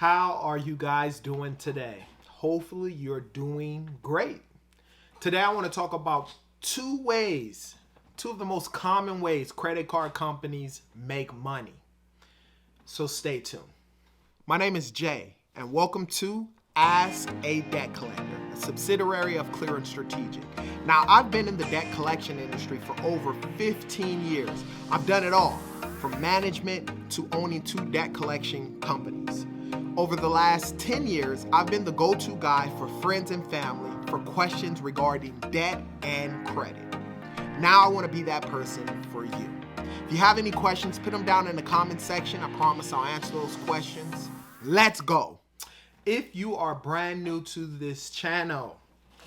How are you guys doing today? Hopefully you're doing great. Today I want to talk about two of the most common ways credit card companies make money. So stay tuned. My name is Jay, and welcome to Ask a Debt Collector, a subsidiary of Clear and Strategic. Now, I've been in the debt collection industry for over 15 years. I've done it all, from management to owning two debt collection companies. Over the last 10 years, I've been the go-to guy for friends and family for questions regarding debt and credit. Now I want to be that person for you. If you have any questions, put them down in the comment section. I promise I'll answer those questions. Let's go. If you are brand new to this channel,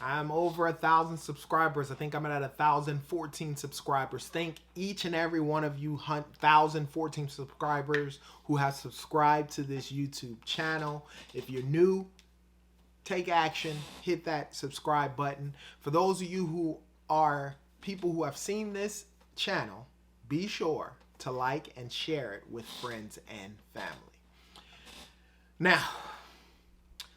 I'm over 1,000 subscribers. I think I'm at 1,014 subscribers. Thank each and every one of you 1,014 subscribers who have subscribed to this YouTube channel. If you're new, take action, hit that subscribe button. For those of you who are people who have seen this channel, be sure to like and share it with friends and family. Now,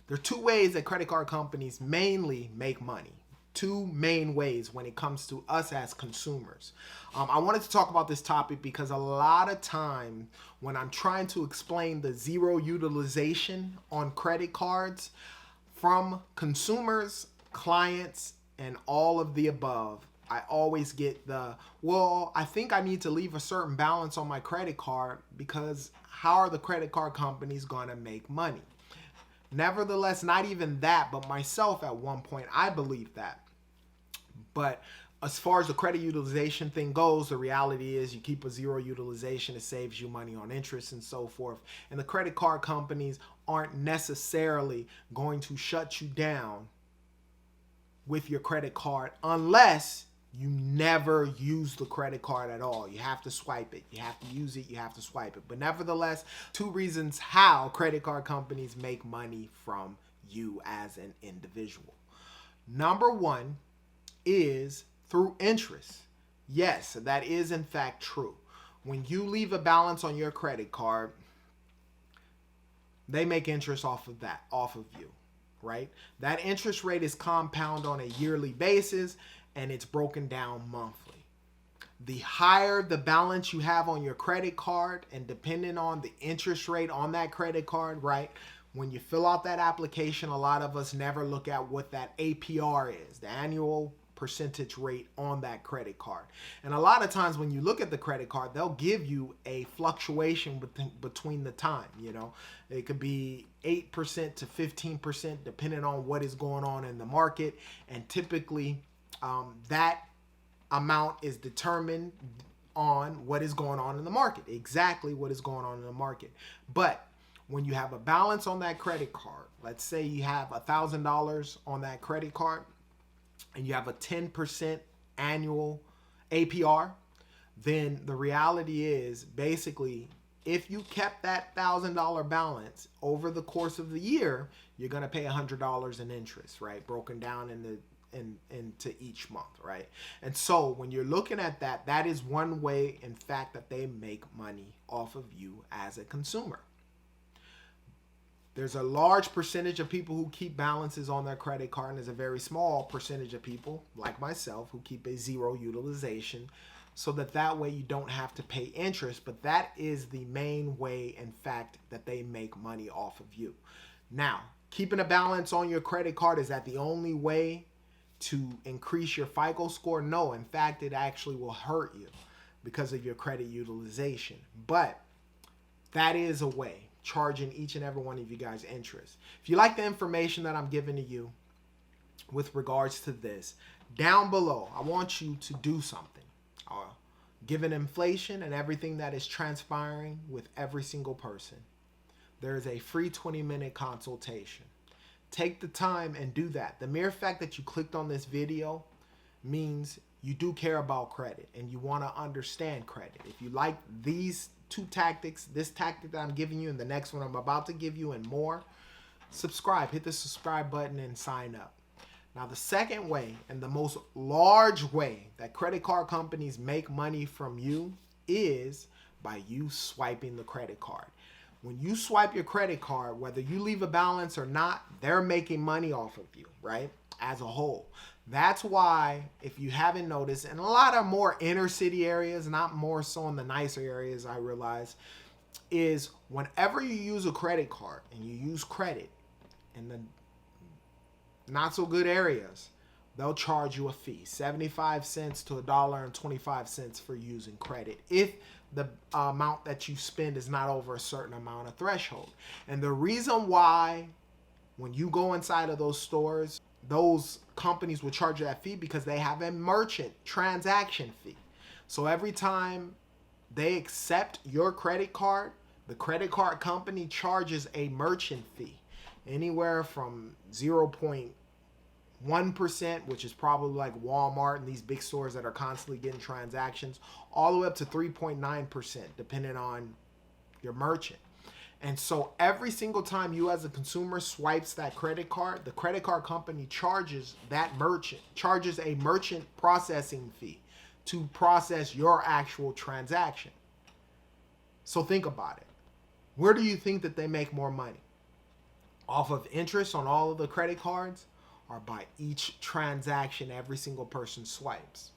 there are two ways that credit card companies mainly make money. Two main ways when it comes to us as consumers. I wanted to talk about this topic because a lot of time when I'm trying to explain the zero utilization on credit cards from consumers, clients, and all of the above, I always get well, I think I need to leave a certain balance on my credit card because how are the credit card companies going to make money? Nevertheless, not even that, but myself at one point, I believed that. But as far as the credit utilization thing goes, the reality is you keep a zero utilization, it saves you money on interest and so forth. And the credit card companies aren't necessarily going to shut you down with your credit card unless you never use the credit card at all. You have to swipe it. You have to use it. You have to swipe it. But nevertheless, two reasons how credit card companies make money from you as an individual. Number one is through interest. Yes, that is in fact true. When you leave a balance on your credit card, they make interest off of you, right? That interest rate is compound on a yearly basis, and it's broken down monthly. The higher the balance you have on your credit card, and depending on the interest rate on that credit card, right? When you fill out that application, a lot of us never look at what that APR is, the annual percentage rate on that credit card. And a lot of times when you look at the credit card, they'll give you a fluctuation between the time, you know. It could be 8% to 15% depending on what is going on in the market. And typically, that amount is determined on what is going on in the market, exactly what is going on in the market. But when you have a balance on that credit card, let's say you have $1,000 on that credit card and you have a 10% annual APR, then the reality is basically if you kept that $1,000 balance over the course of the year, you're going to pay $100 in interest, right? Broken down into each month, right? And so when you're looking at that, that is one way, in fact, that they make money off of you as a consumer. There's a large percentage of people who keep balances on their credit card, and there's a very small percentage of people, like myself, who keep a zero utilization, so that way you don't have to pay interest. But that is the main way, in fact, that they make money off of you. Now, keeping a balance on your credit card, is that the only way to increase your FICO score? No, in fact, it actually will hurt you because of your credit utilization. But that is a way, charging each and every one of you guys interest. If you like the information that I'm giving to you with regards to this, down below, I want you to do something. Given inflation and everything that is transpiring with every single person, there is a free 20-minute consultation. Take the time and do that. The mere fact that you clicked on this video means you do care about credit and you want to understand credit. If you like these two tactics, this tactic that I'm giving you and the next one I'm about to give you and more, subscribe. Hit the subscribe button and sign up. Now, the second way and the most large way that credit card companies make money from you is by you swiping the credit card. When you swipe your credit card, whether you leave a balance or not, they're making money off of you, right? As a whole. That's why, if you haven't noticed, in a lot of more inner city areas, not more so in the nicer areas, I realize, is whenever you use a credit card and you use credit in the not so good areas, they'll charge you a fee, 75 cents to $1.25 for using credit, if the amount that you spend is not over a certain amount of threshold. And the reason why, when you go inside of those stores, those companies will charge you that fee, because they have a merchant transaction fee. So every time they accept your credit card, the credit card company charges a merchant fee, anywhere from 0.1%, which is probably like Walmart and these big stores that are constantly getting transactions, all the way up to 3.9%, depending on your merchant. And so every single time you as a consumer swipes that credit card, the credit card company charges a merchant processing fee to process your actual transaction. So think about it. Where do you think that they make more money? Off of interest on all of the credit cards, or by each transaction every single person swipes?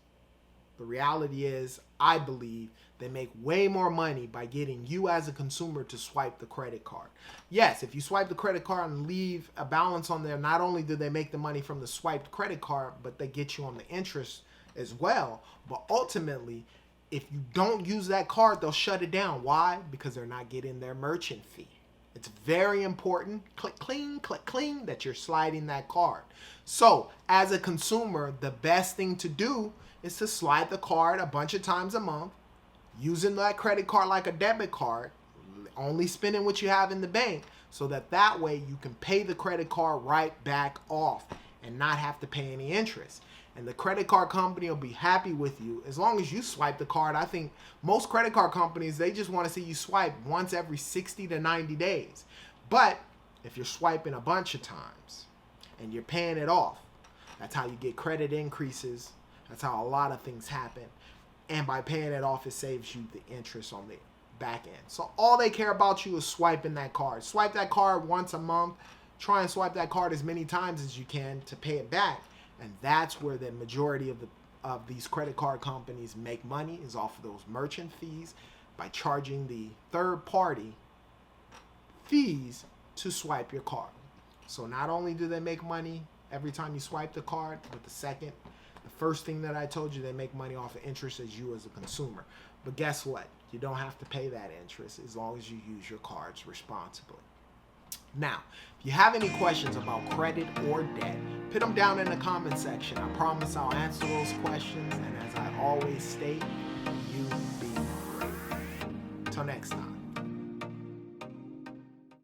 The reality is, I believe they make way more money by getting you as a consumer to swipe the credit card. Yes, if you swipe the credit card and leave a balance on there, not only do they make the money from the swiped credit card, but they get you on the interest as well. But ultimately, if you don't use that card, they'll shut it down. Why? Because they're not getting their merchant fee. It's very important, click clean, that you're sliding that card. So as a consumer, the best thing to do is to slide the card a bunch of times a month, using that credit card like a debit card, only spending what you have in the bank, so that way you can pay the credit card right back off and not have to pay any interest. And the credit card company will be happy with you as long as you swipe the card. I think most credit card companies, they just want to see you swipe once every 60 to 90 days. But if you're swiping a bunch of times and you're paying it off, that's how you get credit increases. That's how a lot of things happen. And by paying it off, it saves you the interest on the back end. So all they care about you is swiping that card. Swipe that card once a month. Try and swipe that card as many times as you can to pay it back. And that's where the majority of these credit card companies make money, is off of those merchant fees, by charging the third party fees to swipe your card. So not only do they make money every time you swipe the card, but the first thing that I told you, they make money off of interest as you as a consumer. But guess what? You don't have to pay that interest as long as you use your cards responsibly. Now, if you have any questions about credit or debt, put them down in the comment section. I promise I'll answer those questions. And as I always state, you be great. Till next time.